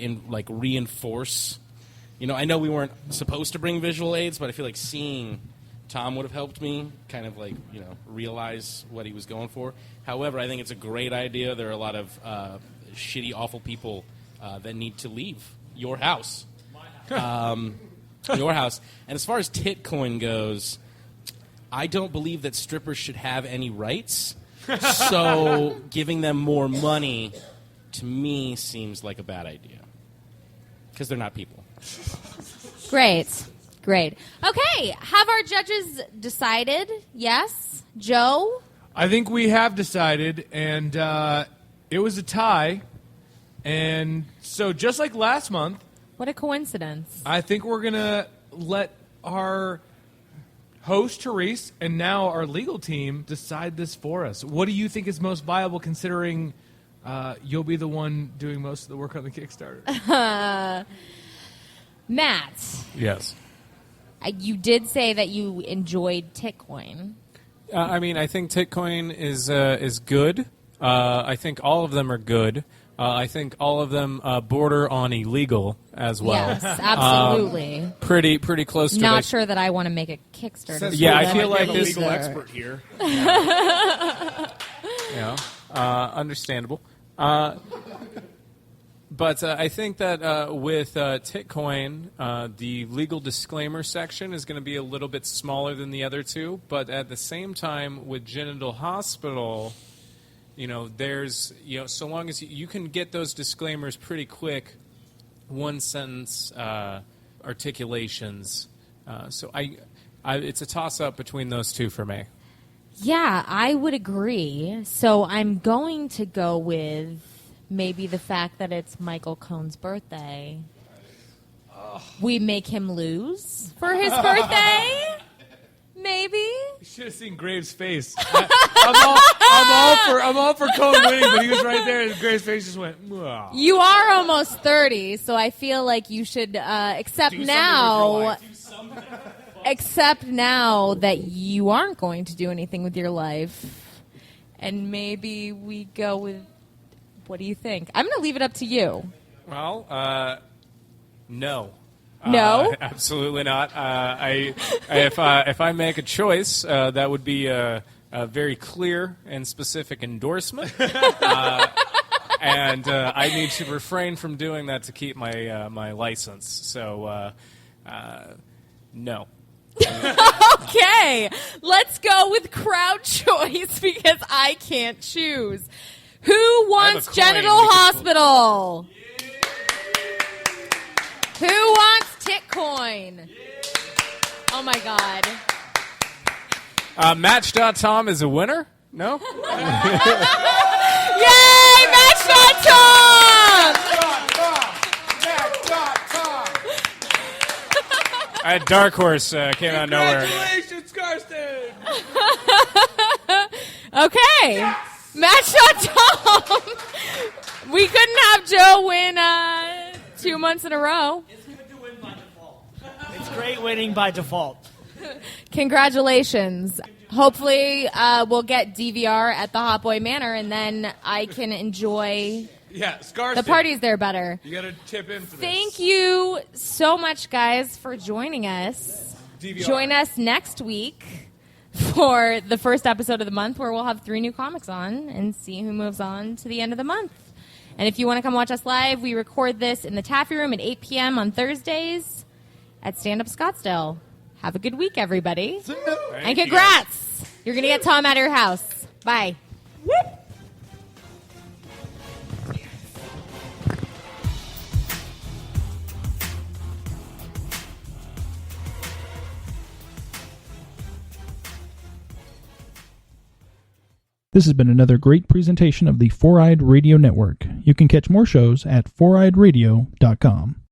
reinforce. I know we weren't supposed to bring visual aids, but I feel like seeing Tom would have helped me kind of realize what he was going for. However, I think it's a great idea. There are a lot of shitty, awful people that need to leave your house. Your house. And as far as Titcoin goes, I don't believe that strippers should have any rights. So giving them more money, to me, seems like a bad idea. Because they're not people. Great. Okay, have our judges decided? Yes? Joe? I think we have decided, and it was a tie. And so just like last month... What a coincidence. I think we're going to let our host, Terese, and now our legal team decide this for us. What do you think is most viable, considering you'll be the one doing most of the work on the Kickstarter? Matt. Yes. You did say that you enjoyed Titcoin. I think Titcoin is good. I think all of them are good. I think all of them border on illegal as well. Yes, absolutely. Pretty close to it. Not sure that I want to make a Kickstarter. Yeah, I feel like this legal expert here. Understandable. But I think that with Titcoin, the legal disclaimer section is going to be a little bit smaller than the other two. But at the same time, with Genital Hospital, there's, so long as you can get those disclaimers pretty quick, one sentence articulations. So it's a toss-up between those two for me. Yeah, I would agree. So I'm going to go with maybe the fact that it's Michael Cone's birthday. We make him lose for his birthday? Maybe? You should have seen Graves' face. I'm all for Cone winning, but he was right there, and Graves' face just went, "Wow." You are almost 30, so I feel like you should accept now that you aren't going to do anything with your life. And maybe we go with, what do you think? I'm going to leave it up to you. Well, no. No? Absolutely not. If I make a choice, that would be a very clear and specific endorsement. And I need to refrain from doing that to keep my license. So, no. Okay, let's go with crowd choice because I can't choose. Who wants Genital Hospital? Who wants Titcoin? Oh my God. Match.tom is a winner? No? Yay! Match.tom! I had Dark Horse came out of nowhere. Congratulations, Karsten! Okay. Yes. Match.tom. We couldn't have Joe win 2 months in a row. It's good to win by default. It's great winning by default. Congratulations. Hopefully, we'll get DVR at the Hot Boy Manor, and then I can enjoy the parties there better. You got to tip in for this. Thank you so much, guys, for joining us. DVR. Join us next week for the first episode of the month, where we'll have 3 new comics on and see who moves on to the end of the month. And if you want to come watch us live, we record this in the Taffy Room at 8 p.m. on Thursdays at Stand Up Scottsdale. Have a good week, everybody. And congrats! You're going to get Tom out of your house. Bye. Whoop. This has been another great presentation of the Four-Eyed Radio Network. You can catch more shows at foureyedradio.com.